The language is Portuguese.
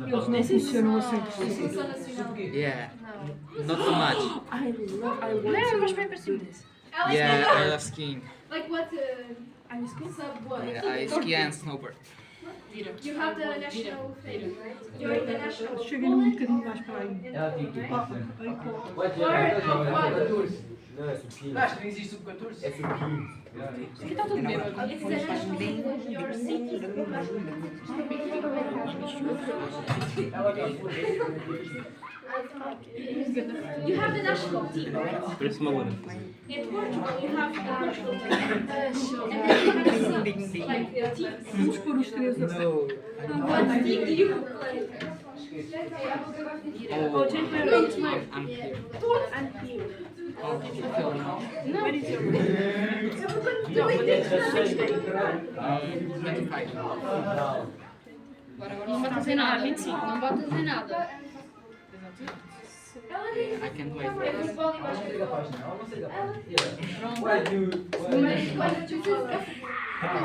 Eles não funcionam a 100%. Yeah, not so much. Não, mas bem parecido desse. Yeah, I love skiing. Like what? Sub what? Yeah, I ski and snowboard. You have the national thing, right? You're in the national. Cheguei um bocadinho mais para aí. Não, é sub-15. Acho que não existe sub-14. É sub-15. Aqui está tudo bêbado. It's the national thing. Your city. You have the national team, right? Parece uma lona. In Portugal, you have the national team. And then you have subs, like teams. Vamos pôr os três a What team do you play? I'm here. Não. 25. Agora não vai fazer nada. 25. Não vai fazer nada. I can't wait. Why do you...